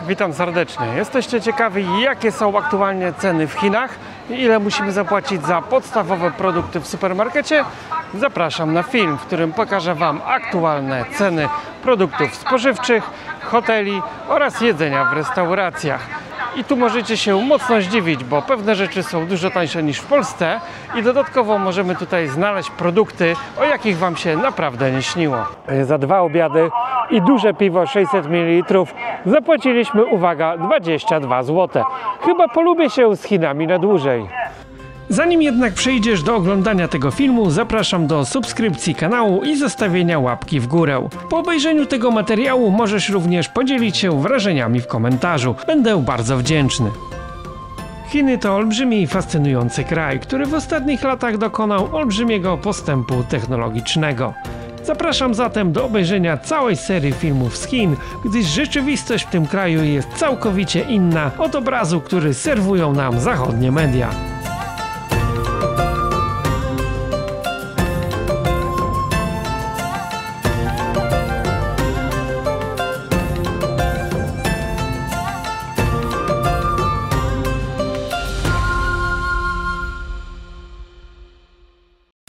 Witam serdecznie. Jesteście ciekawi, jakie są aktualnie ceny w Chinach i ile musimy zapłacić za podstawowe produkty w supermarkecie? Zapraszam na film, w którym pokażę Wam aktualne ceny produktów spożywczych, hoteli oraz jedzenia w restauracjach. I tu możecie się mocno zdziwić, bo pewne rzeczy są dużo tańsze niż w Polsce i dodatkowo możemy tutaj znaleźć produkty, o jakich Wam się naprawdę nie śniło. Za 2 obiady i duże piwo 600 ml zapłaciliśmy, uwaga, 22 zł. Chyba polubię się z Chinami na dłużej. Zanim jednak przejdziesz do oglądania tego filmu, zapraszam do subskrypcji kanału i zostawienia łapki w górę. Po obejrzeniu tego materiału możesz również podzielić się wrażeniami w komentarzu. Będę bardzo wdzięczny. Chiny to olbrzymi i fascynujący kraj, który w ostatnich latach dokonał olbrzymiego postępu technologicznego. Zapraszam zatem do obejrzenia całej serii filmów z Chin, gdyż rzeczywistość w tym kraju jest całkowicie inna od obrazu, który serwują nam zachodnie media.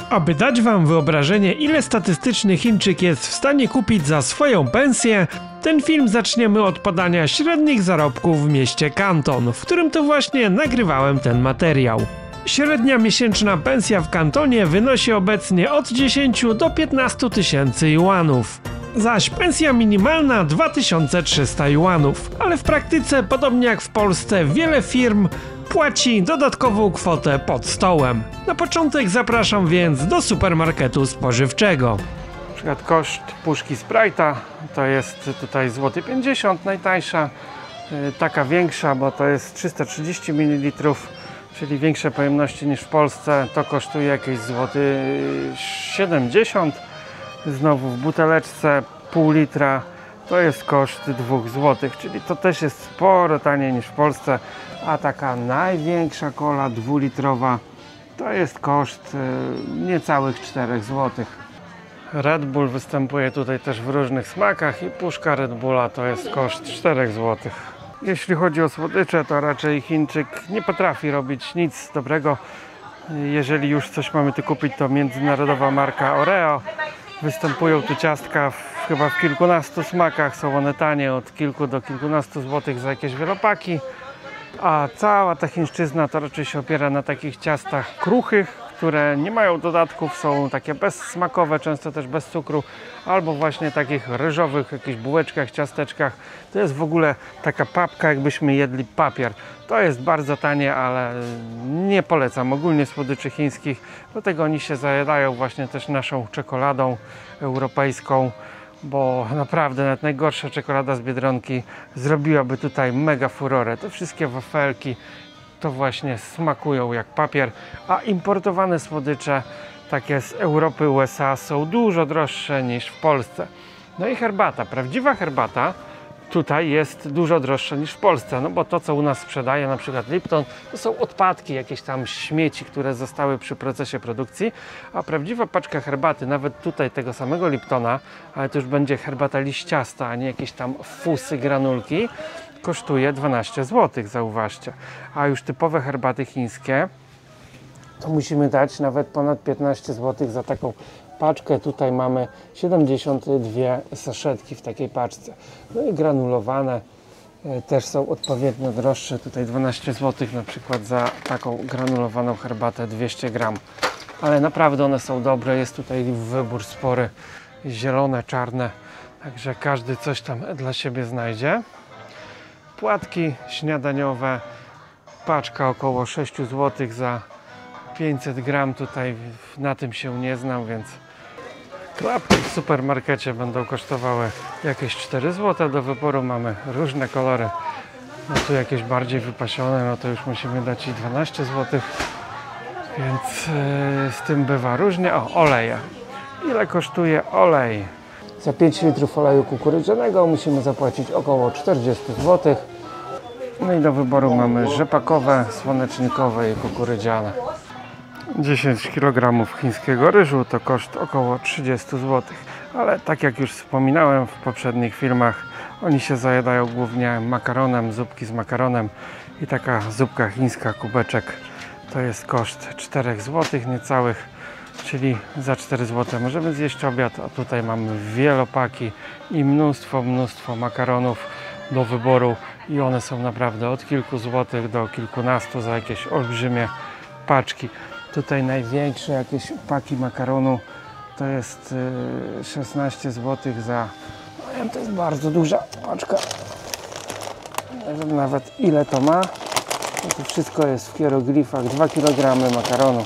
Aby dać Wam wyobrażenie, ile statystyczny Chińczyk jest w stanie kupić za swoją pensję, ten film zaczniemy od podania średnich zarobków w mieście Kanton, w którym to właśnie nagrywałem ten materiał. Średnia miesięczna pensja w Kantonie wynosi obecnie od 10 do 15 tysięcy juanów, zaś pensja minimalna 2300 juanów, ale w praktyce, podobnie jak w Polsce, wiele firm płaci dodatkową kwotę pod stołem. Na początek zapraszam więc do supermarketu spożywczego. Na przykład koszt puszki Sprite'a to jest tutaj złoty 50 zł najtańsza, taka większa, bo to jest 330 ml, czyli większe pojemności niż w Polsce, to kosztuje jakieś złoty 70 zł. Znowu w buteleczce pół litra to jest koszt 2 zł, czyli to też jest sporo taniej niż w Polsce, a taka największa kola 2-litrowa to jest koszt niecałych 4 zł. Red Bull występuje tutaj też w różnych smakach i puszka Red Bulla to jest koszt 4 zł. Jeśli chodzi o słodycze, to raczej Chińczyk nie potrafi robić nic dobrego. Jeżeli już coś mamy tu kupić, to międzynarodowa marka Oreo. Występują tu ciastka chyba w kilkunastu smakach, są one tanie od kilku do kilkunastu złotych za jakieś wielopaki, a cała ta chińszczyzna to raczej się opiera na takich ciastach kruchych, które nie mają dodatków, są takie bezsmakowe, często też bez cukru, albo właśnie takich ryżowych, jakichś bułeczkach, ciasteczkach. To jest w ogóle taka papka, jakbyśmy jedli papier. To jest bardzo tanie, ale nie polecam ogólnie słodyczy chińskich, dlatego oni się zajadają właśnie też naszą czekoladą europejską, bo naprawdę nawet najgorsza czekolada z Biedronki zrobiłaby tutaj mega furorę. Te wszystkie wafelki to właśnie smakują jak papier, a importowane słodycze takie z Europy, USA są dużo droższe niż w Polsce. No i herbata, prawdziwa herbata tutaj jest dużo droższa niż w Polsce, no bo to, co u nas sprzedaje, na przykład Lipton, to są odpadki, jakieś tam śmieci, które zostały przy procesie produkcji, a prawdziwa paczka herbaty, nawet tutaj tego samego Liptona, ale to już będzie herbata liściasta, a nie jakieś tam fusy, granulki, kosztuje 12 zł, zauważcie. A już typowe herbaty chińskie to musimy dać nawet ponad 15 zł za taką paczkę. Tutaj mamy 72 saszetki w takiej paczce. No i granulowane też są odpowiednio droższe. Tutaj 12 zł na przykład za taką granulowaną herbatę 200 gram. Ale naprawdę one są dobre. Jest tutaj wybór spory. Zielone, czarne. Także każdy coś tam dla siebie znajdzie. Płatki śniadaniowe. Paczka około 6 zł za 500 gram. Tutaj na tym się nie znam, więc klapki w supermarkecie będą kosztowały jakieś 4 zł. Do wyboru mamy różne kolory. No tu jakieś bardziej wypasione, no to już musimy dać i 12 zł. Więc z tym bywa różnie. O, oleje. Ile kosztuje olej? Za 5 litrów oleju kukurydzianego musimy zapłacić około 40 zł. No i do wyboru mamy rzepakowe, słonecznikowe i kukurydziane. 10 kg chińskiego ryżu to koszt około 30 zł. Ale tak jak już wspominałem w poprzednich filmach, Oni się zajadają głównie makaronem, zupki z makaronem i taka zupka chińska, kubeczek, to jest koszt 4 zł niecałych, czyli za 4 zł możemy zjeść obiad, a tutaj mamy wielopaki i mnóstwo makaronów do wyboru i one są naprawdę od kilku złotych do kilkunastu za jakieś olbrzymie paczki. Tutaj największe jakieś paki makaronu to jest 16 zł za, to jest bardzo duża paczka, nie wiem nawet ile to ma, to wszystko jest w hieroglifach, 2 kg makaronu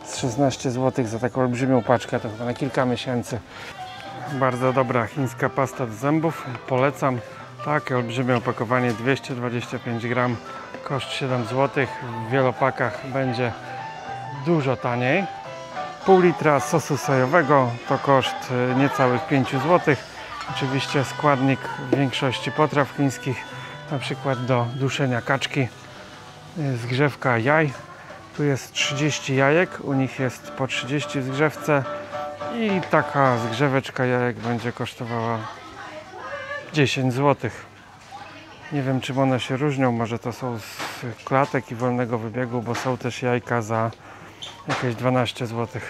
z 16 zł za taką olbrzymią paczkę, to chyba na kilka miesięcy. Bardzo dobra chińska pasta do zębów, polecam. Takie olbrzymie opakowanie, 225 gram, koszt 7 zł, w wielopakach będzie dużo taniej. Pół litra sosu sojowego to koszt niecałych 5 zł. Oczywiście składnik w większości potraw chińskich, na przykład do duszenia kaczki, zgrzewka jaj. Tu jest 30 jajek, u nich jest po 30 w zgrzewce i taka zgrzeweczka jajek będzie kosztowała 10 zł. Nie wiem, czym one się różnią, może to są z klatek i wolnego wybiegu, bo są też jajka za jakieś 12 zł.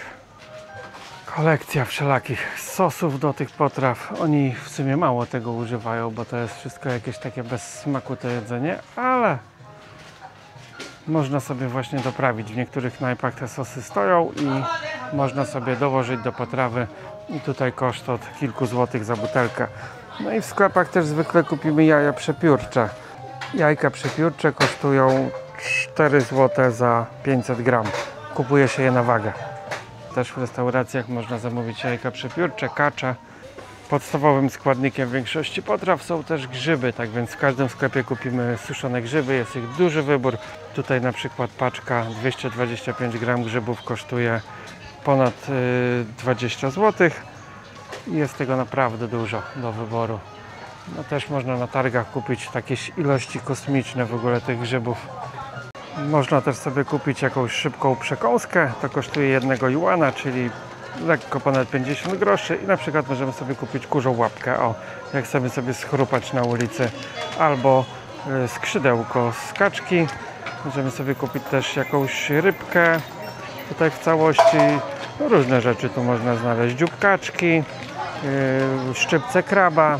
Kolekcja wszelakich sosów do tych potraw. Oni w sumie mało tego używają, bo to jest wszystko jakieś takie bez smaku to jedzenie, ale można sobie właśnie doprawić. W niektórych knajpach te sosy stoją i można sobie dołożyć do potrawy i tutaj koszt od kilku złotych za butelkę. No i w sklepach też zwykle kupimy jaja przepiórcze. Jajka przepiórcze kosztują 4 zł za 500 gram. Kupuje się je na wagę. Też w restauracjach można zamówić jajka przepiórcze, kacze. Podstawowym składnikiem większości potraw są też grzyby, tak więc w każdym sklepie kupimy suszone grzyby, jest ich duży wybór. Tutaj na przykład paczka 225 gram grzybów kosztuje ponad 20 zł. I jest tego naprawdę dużo do wyboru. No też można na targach kupić takie ilości kosmiczne w ogóle tych grzybów. Można też sobie kupić jakąś szybką przekąskę, to kosztuje 1 juana, czyli lekko ponad 50 groszy i na przykład możemy sobie kupić kurzą łapkę, o, jak chcemy sobie schrupać na ulicy, albo skrzydełko z kaczki. Możemy sobie kupić też jakąś rybkę, tutaj w całości, no różne rzeczy tu można znaleźć, dziób kaczki, szczypce kraba,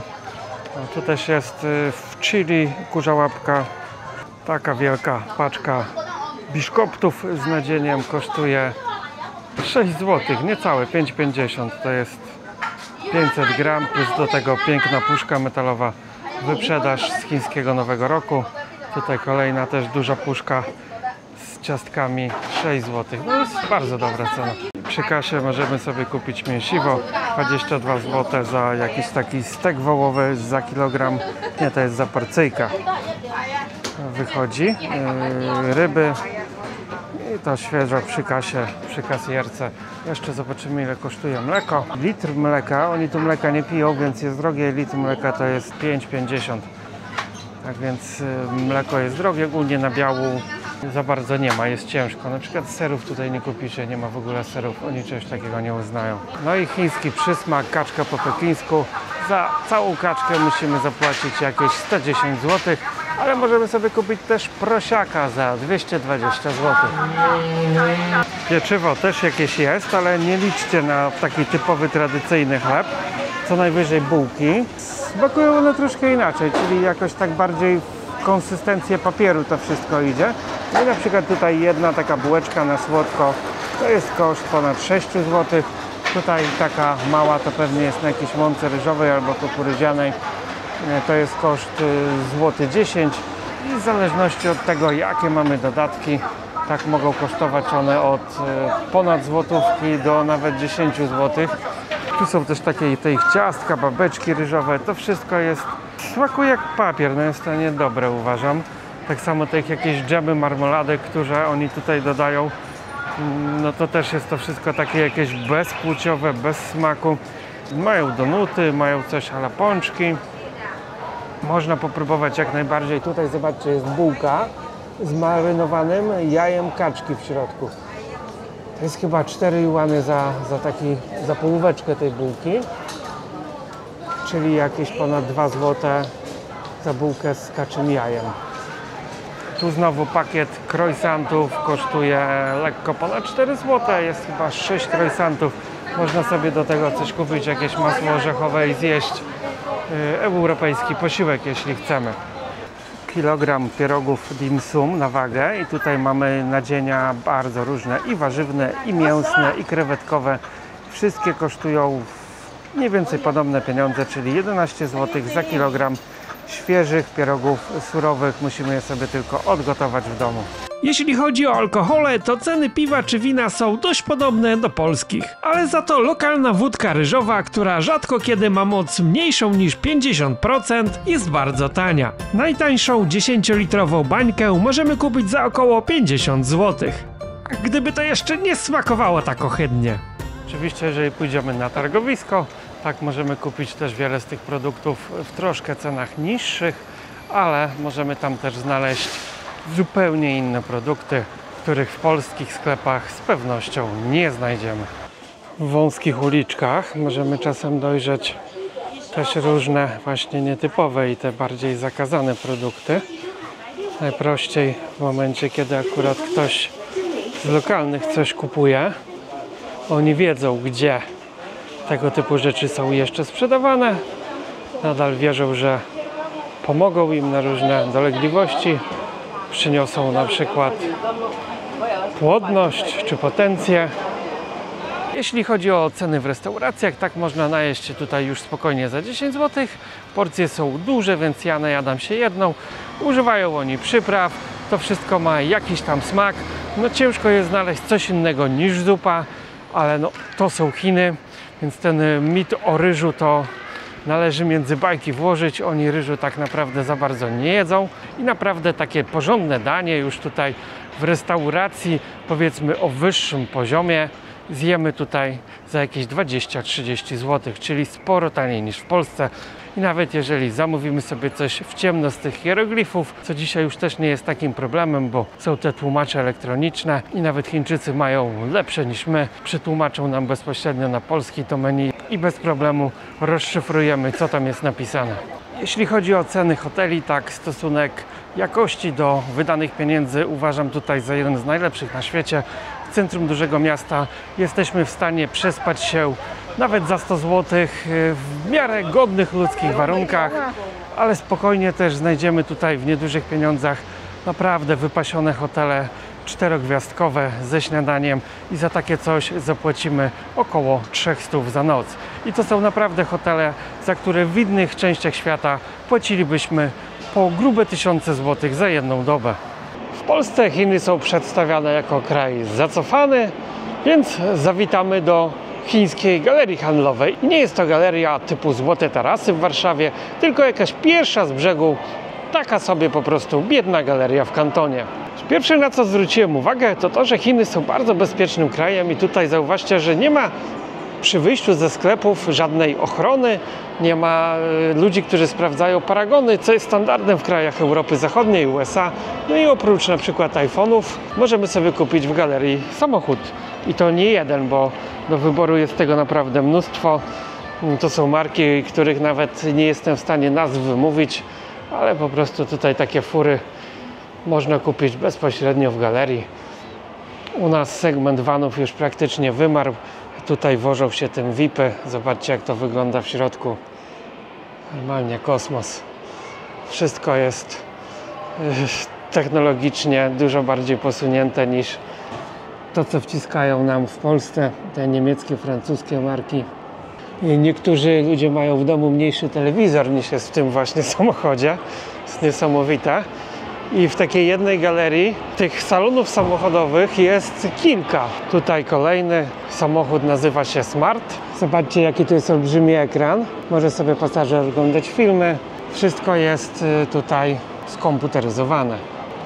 no, tu też jest w chili kurza łapka. Taka wielka paczka biszkoptów z nadzieniem kosztuje 6 zł, niecałe 5,50, to jest 500 gram, plus do tego piękna puszka metalowa, wyprzedaż z chińskiego Nowego Roku. Tutaj kolejna też duża puszka z ciastkami, 6 zł, no jest bardzo dobra cena. Przy kasie możemy sobie kupić mięsiwo, 22 zł za jakiś taki stek wołowy za kilogram, nie, to jest za porcyjka. Wychodzi, ryby i to świeżo przy kasie, przy kasjerce. Jeszcze zobaczymy, ile kosztuje mleko. Litr mleka, oni tu mleka nie piją, więc jest drogie, litr mleka to jest 5,50. Tak więc mleko jest drogie, ogólnie na biału za bardzo nie ma, jest ciężko. Na przykład serów tutaj nie kupicie, nie ma w ogóle serów, oni czegoś takiego nie uznają. No i chiński przysmak, kaczka po pekińsku. Za całą kaczkę musimy zapłacić jakieś 110 zł, ale możemy sobie kupić też prosiaka za 220 zł. Pieczywo też jakieś jest, ale nie liczcie na taki typowy, tradycyjny chleb. Co najwyżej bułki. Smakują one troszkę inaczej, czyli jakoś tak bardziej w konsystencję papieru to wszystko idzie. No i na przykład tutaj jedna taka bułeczka na słodko, to jest koszt ponad 6 zł. Tutaj taka mała to pewnie jest na jakiejś mące ryżowej albo kukurydzianej. To jest koszt złoty 10 i w zależności od tego, jakie mamy dodatki, tak mogą kosztować one od ponad złotówki do nawet 10 zł. Tu są też takie ich ciastka, babeczki ryżowe, to wszystko jest, smakuje jak papier, no jest to niedobre, uważam. Tak samo te jakieś dżemy, marmolady, które oni tutaj dodają, no to też jest to wszystko takie jakieś bezpłciowe, bez smaku. Mają donuty, mają coś a la pączki. Można popróbować jak najbardziej. Tutaj zobaczcie, jest bułka z marynowanym jajem kaczki w środku. To jest chyba 4 juany za połóweczkę tej bułki. Czyli jakieś ponad 2 zł za bułkę z kaczym jajem. Tu znowu pakiet croissantów kosztuje lekko ponad 4 zł, jest chyba 6 croissantów. Można sobie do tego coś kupić, jakieś masło orzechowe i zjeść europejski posiłek, jeśli chcemy. Kilogram pierogów dim sum na wagę i tutaj mamy nadzienia bardzo różne, i warzywne, i mięsne, i krewetkowe. Wszystkie kosztują mniej więcej podobne pieniądze, czyli 11 zł za kilogram świeżych pierogów surowych. Musimy je sobie tylko odgotować w domu. Jeśli chodzi o alkohole, to ceny piwa czy wina są dość podobne do polskich, ale za to lokalna wódka ryżowa, która rzadko kiedy ma moc mniejszą niż 50%, jest bardzo tania. Najtańszą 10-litrową bańkę możemy kupić za około 50 zł. Gdyby to jeszcze nie smakowało tak ohydnie. Oczywiście, jeżeli pójdziemy na targowisko, tak możemy kupić też wiele z tych produktów w troszkę cenach niższych, ale możemy tam też znaleźć zupełnie inne produkty, których w polskich sklepach z pewnością nie znajdziemy. W wąskich uliczkach możemy czasem dojrzeć też różne właśnie nietypowe i te bardziej zakazane produkty. Najprościej w momencie, kiedy akurat ktoś z lokalnych coś kupuje, oni wiedzą, gdzie tego typu rzeczy są jeszcze sprzedawane. Nadal wierzą, że pomogą im na różne dolegliwości. Przyniosą na przykład płodność czy potencję. Jeśli chodzi o ceny w restauracjach, tak można najeść się tutaj już spokojnie za 10 zł. Porcje są duże, więc ja najadam się jedną. Używają oni przypraw. To wszystko ma jakiś tam smak. No ciężko jest znaleźć coś innego niż zupa, ale no to są Chiny, więc ten mit o ryżu to należy między bajki włożyć. Oni ryżu tak naprawdę za bardzo nie jedzą i naprawdę takie porządne danie już tutaj w restauracji, powiedzmy o wyższym poziomie, zjemy tutaj za jakieś 20-30 zł, czyli sporo taniej niż w Polsce. I nawet jeżeli zamówimy sobie coś w ciemno z tych hieroglifów, co dzisiaj już też nie jest takim problemem, bo są te tłumacze elektroniczne i nawet Chińczycy mają lepsze niż my, przetłumaczą nam bezpośrednio na polski to menu i bez problemu rozszyfrujemy, co tam jest napisane. Jeśli chodzi o ceny hoteli, tak stosunek jakości do wydanych pieniędzy uważam tutaj za jeden z najlepszych na świecie. W centrum dużego miasta jesteśmy w stanie przespać się nawet za 100 zł w miarę godnych ludzkich warunkach, ale spokojnie też znajdziemy tutaj w niedużych pieniądzach naprawdę wypasione hotele 4-gwiazdkowe ze śniadaniem i za takie coś zapłacimy około 300 za noc. I to są naprawdę hotele, za które w innych częściach świata płacilibyśmy po grube tysiące złotych za jedną dobę. W Polsce Chiny są przedstawiane jako kraj zacofany, więc zawitamy do chińskiej galerii handlowej. I nie jest to galeria typu Złote Tarasy w Warszawie, tylko jakaś pierwsza z brzegu, taka sobie po prostu biedna galeria w kantonie. Pierwsze, na co zwróciłem uwagę, to to, że Chiny są bardzo bezpiecznym krajem i tutaj zauważcie, że nie ma przy wyjściu ze sklepów żadnej ochrony, nie ma ludzi, którzy sprawdzają paragony, co jest standardem w krajach Europy Zachodniej, USA. No i oprócz na przykład iPhone'ów możemy sobie kupić w galerii samochód. I to nie jeden, bo do wyboru jest tego naprawdę mnóstwo. To są marki, których nawet nie jestem w stanie nazw wymówić, ale po prostu tutaj takie fury można kupić bezpośrednio w galerii. U nas segment vanów już praktycznie wymarł. Tutaj wożą się tym VIP-y. Zobaczcie, jak to wygląda w środku. Normalnie kosmos. Wszystko jest technologicznie dużo bardziej posunięte niż to, co wciskają nam w Polsce te niemieckie, francuskie marki. I niektórzy ludzie mają w domu mniejszy telewizor niż jest w tym właśnie samochodzie. Jest niesamowite. I w takiej jednej galerii tych salonów samochodowych jest kilka. Tutaj kolejny samochód nazywa się Smart. Zobaczcie, jaki tu jest olbrzymi ekran. Może sobie pasażer oglądać filmy. Wszystko jest tutaj skomputeryzowane.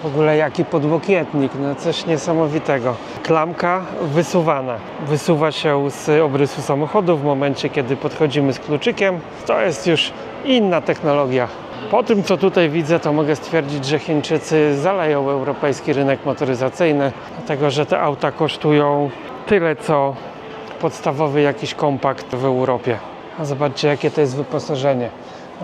W ogóle jaki podłokietnik, no coś niesamowitego. Klamka wysuwana. Wysuwa się z obrysu samochodu w momencie, kiedy podchodzimy z kluczykiem. To jest już inna technologia. Po tym, co tutaj widzę, to mogę stwierdzić, że Chińczycy zaleją europejski rynek motoryzacyjny, dlatego że te auta kosztują tyle, co podstawowy jakiś kompakt w Europie. A zobaczcie, jakie to jest wyposażenie.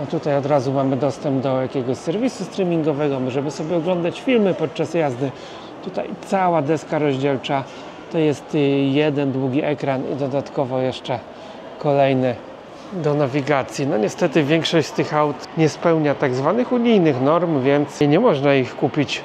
O, tutaj od razu mamy dostęp do jakiegoś serwisu streamingowego, możemy sobie oglądać filmy podczas jazdy. Tutaj cała deska rozdzielcza, to jest jeden długi ekran i dodatkowo jeszcze kolejny do nawigacji. No niestety większość z tych aut nie spełnia tak zwanych unijnych norm, więc nie można ich kupić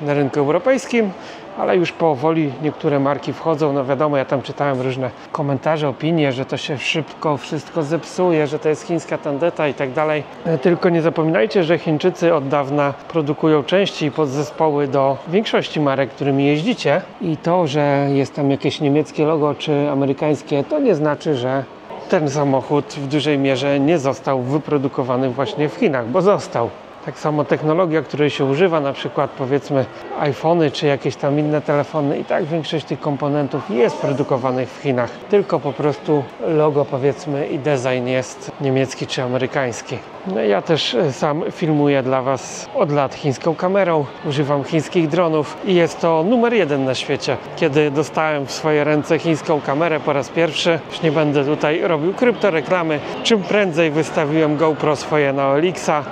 na rynku europejskim, ale już powoli niektóre marki wchodzą. No wiadomo, ja tam czytałem różne komentarze, opinie, że to się szybko wszystko zepsuje, że to jest chińska tandeta i tak dalej. Tylko nie zapominajcie, że Chińczycy od dawna produkują części i podzespoły do większości marek, którymi jeździcie, i to, że jest tam jakieś niemieckie logo czy amerykańskie, to nie znaczy, że ten samochód w dużej mierze nie został wyprodukowany właśnie w Chinach, bo został. Tak samo technologia, której się używa, na przykład powiedzmy iPhony czy jakieś tam inne telefony, i tak większość tych komponentów jest produkowanych w Chinach, tylko po prostu logo powiedzmy i design jest niemiecki czy amerykański. No ja też sam filmuję dla Was od lat chińską kamerą, używam chińskich dronów i jest to numer 1 na świecie. Kiedy dostałem w swoje ręce chińską kamerę po raz pierwszy, już nie będę tutaj robił kryptoreklamy, czym prędzej wystawiłem GoPro swoje na OLX-a,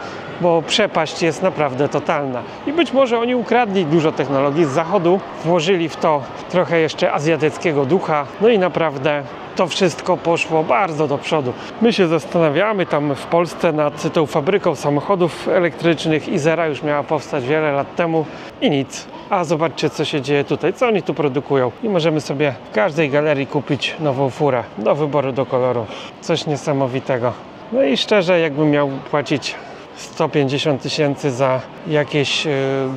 bo przepaść jest naprawdę totalna. I być może oni ukradli dużo technologii z zachodu, włożyli w to trochę jeszcze azjatyckiego ducha, no i naprawdę to wszystko poszło bardzo do przodu. My się zastanawiamy tam w Polsce nad tą fabryką samochodów elektrycznych. Izera już miała powstać wiele lat temu i nic. A zobaczcie, co się dzieje tutaj, co oni tu produkują. I możemy sobie w każdej galerii kupić nową furę do wyboru, do koloru. Coś niesamowitego. No i szczerze, jakbym miał płacić 150 000 za jakieś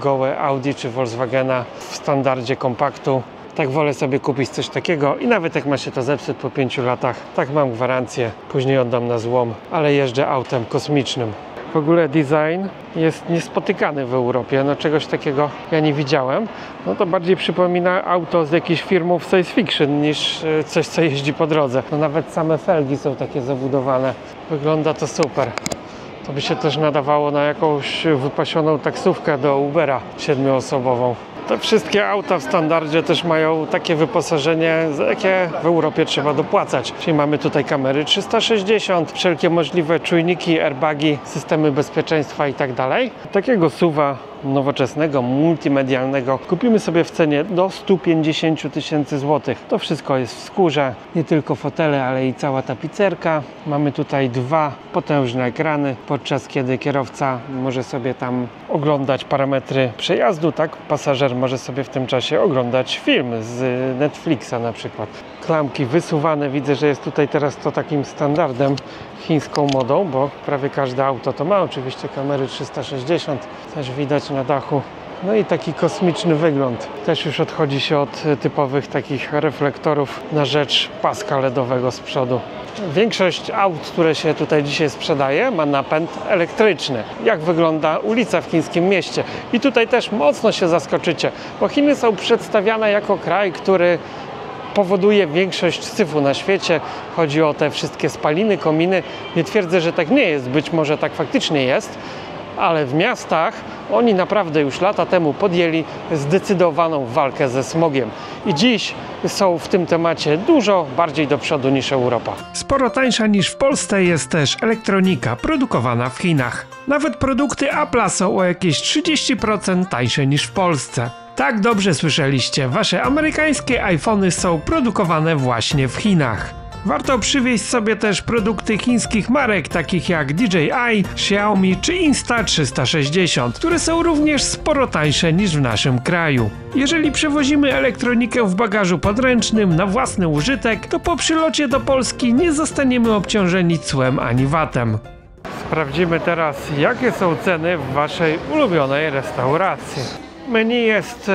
gołe Audi czy Volkswagena w standardzie kompaktu, tak wolę sobie kupić coś takiego i nawet jak ma się to zepsuć po 5 latach, tak mam gwarancję, później oddam na złom, ale jeżdżę autem kosmicznym. W ogóle design jest niespotykany w Europie, no czegoś takiego ja nie widziałem. No to bardziej przypomina auto z jakichś filmów science fiction niż coś, co jeździ po drodze. No nawet same felgi są takie zabudowane, wygląda to super. To by się też nadawało na jakąś wypasioną taksówkę do Ubera 7-osobową. Te wszystkie auta w standardzie też mają takie wyposażenie, za jakie w Europie trzeba dopłacać. Czyli mamy tutaj kamery 360, wszelkie możliwe czujniki, airbagi, systemy bezpieczeństwa i tak dalej. Takiego SUV-a nowoczesnego, multimedialnego kupimy sobie w cenie do 150 000 złotych. To wszystko jest w skórze, nie tylko fotele, ale i cała tapicerka. Mamy tutaj 2 potężne ekrany, podczas kiedy kierowca może sobie tam oglądać parametry przejazdu, tak? Pasażer może sobie w tym czasie oglądać film z Netflixa na przykład. Klamki wysuwane, widzę, że jest tutaj teraz to takim standardem, chińską modą, bo prawie każde auto to ma oczywiście kamery 360, też widać na dachu. No i taki kosmiczny wygląd. Też już odchodzi się od typowych takich reflektorów na rzecz paska LEDowego z przodu. Większość aut, które się tutaj dzisiaj sprzedaje, ma napęd elektryczny. Jak wygląda ulica w chińskim mieście? I tutaj też mocno się zaskoczycie, bo Chiny są przedstawiane jako kraj, który powoduje większość syfu na świecie. Chodzi o te wszystkie spaliny, kominy. Nie twierdzę, że tak nie jest, być może tak faktycznie jest, ale w miastach oni naprawdę już lata temu podjęli zdecydowaną walkę ze smogiem. I dziś są w tym temacie dużo bardziej do przodu niż Europa. Sporo tańsza niż w Polsce jest też elektronika produkowana w Chinach. Nawet produkty Apple'a są o jakieś 30% tańsze niż w Polsce. Tak, dobrze słyszeliście, wasze amerykańskie iPhony są produkowane właśnie w Chinach. Warto przywieźć sobie też produkty chińskich marek, takich jak DJI, Xiaomi czy Insta360, które są również sporo tańsze niż w naszym kraju. Jeżeli przewozimy elektronikę w bagażu podręcznym na własny użytek, to po przylocie do Polski nie zostaniemy obciążeni cłem ani VAT-em. Sprawdzimy teraz, jakie są ceny w waszej ulubionej restauracji. Menu jest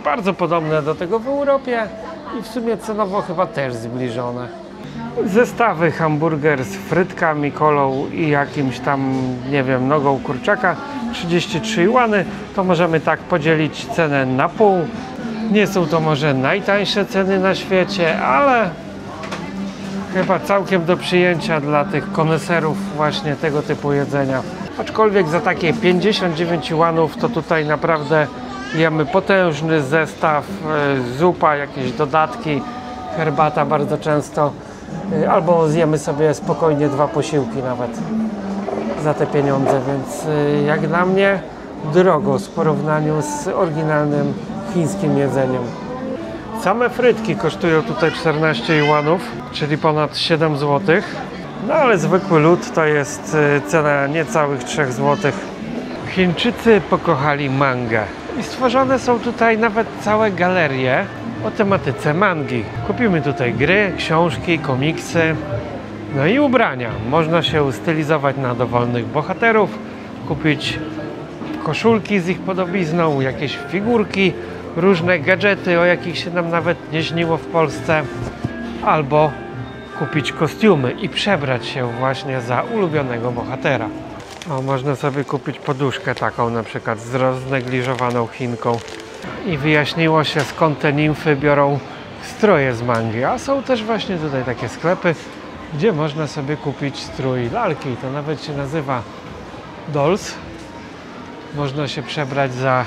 bardzo podobne do tego w Europie i w sumie cenowo chyba też zbliżone. Zestawy hamburger z frytkami, kolą i jakimś tam, nie wiem, nogą kurczaka 33 juany, to możemy tak podzielić cenę na pół. Nie są to może najtańsze ceny na świecie, ale chyba całkiem do przyjęcia dla tych koneserów właśnie tego typu jedzenia. Aczkolwiek za takie 59 juanów to tutaj naprawdę jemy potężny zestaw, zupa, jakieś dodatki, herbata bardzo często, albo zjemy sobie spokojnie 2 posiłki nawet. za te pieniądze, więc jak dla mnie drogo w porównaniu z oryginalnym chińskim jedzeniem. Same frytki kosztują tutaj 14 juanów, czyli ponad 7 zł. No ale zwykły lód to jest cena niecałych 3 zł. Chińczycy pokochali mangę i stworzone są tutaj nawet całe galerie o tematyce mangi. Kupimy tutaj gry, książki, komiksy, no i ubrania. Można się ustylizować na dowolnych bohaterów, kupić koszulki z ich podobizną, jakieś figurki, różne gadżety, o jakich się nam nawet nie śniło w Polsce, albo kupić kostiumy i przebrać się właśnie za ulubionego bohatera. O, można sobie kupić poduszkę taką na przykład z roznegliżowaną Chinką. I wyjaśniło się, skąd te nimfy biorą stroje z mangi. A są też właśnie tutaj takie sklepy, gdzie można sobie kupić strój lalki. To nawet się nazywa Dolls. Można się przebrać za,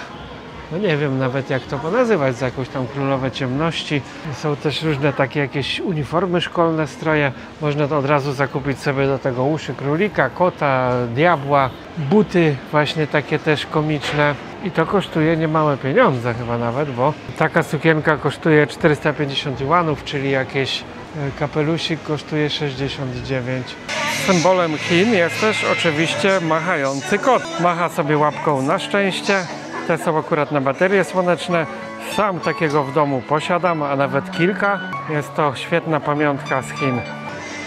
no nie wiem nawet jak to nazywać, za jakąś tam królowę ciemności. Są też różne takie jakieś uniformy szkolne, stroje. Można to od razu zakupić sobie do tego uszy królika, kota, diabła, buty właśnie takie też komiczne. I to kosztuje niemałe pieniądze chyba nawet, bo taka sukienka kosztuje 450 juanów, czyli jakieś kapelusik kosztuje 69. Symbolem Chin jest też oczywiście machający kot. Macha sobie łapką na szczęście. Te są akurat na baterie słoneczne. Sam takiego w domu posiadam, a nawet kilka. Jest to świetna pamiątka z Chin.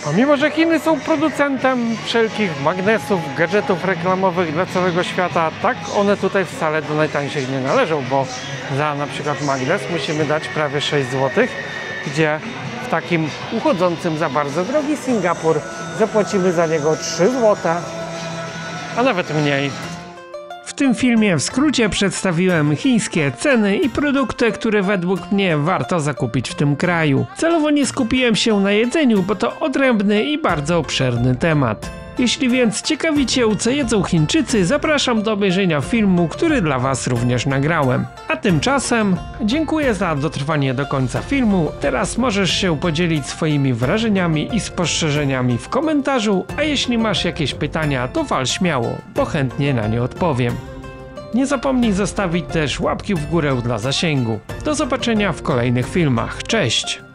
Pomimo że Chiny są producentem wszelkich magnesów, gadżetów reklamowych dla całego świata, tak one tutaj wcale do najtańszych nie należą, bo za na przykład magnes musimy dać prawie 6 zł, gdzie w takim uchodzącym za bardzo drogi Singapur zapłacimy za niego 3 zł, a nawet mniej. W tym filmie w skrócie przedstawiłem chińskie ceny i produkty, które według mnie warto zakupić w tym kraju. Celowo nie skupiłem się na jedzeniu, bo to odrębny i bardzo obszerny temat. Jeśli więc ciekawicie, co jedzą Chińczycy, zapraszam do obejrzenia filmu, który dla Was również nagrałem. A tymczasem dziękuję za dotrwanie do końca filmu. Teraz możesz się podzielić swoimi wrażeniami i spostrzeżeniami w komentarzu, a jeśli masz jakieś pytania, to wal śmiało, bo chętnie na nie odpowiem. Nie zapomnij zostawić też łapki w górę dla zasięgu. Do zobaczenia w kolejnych filmach. Cześć!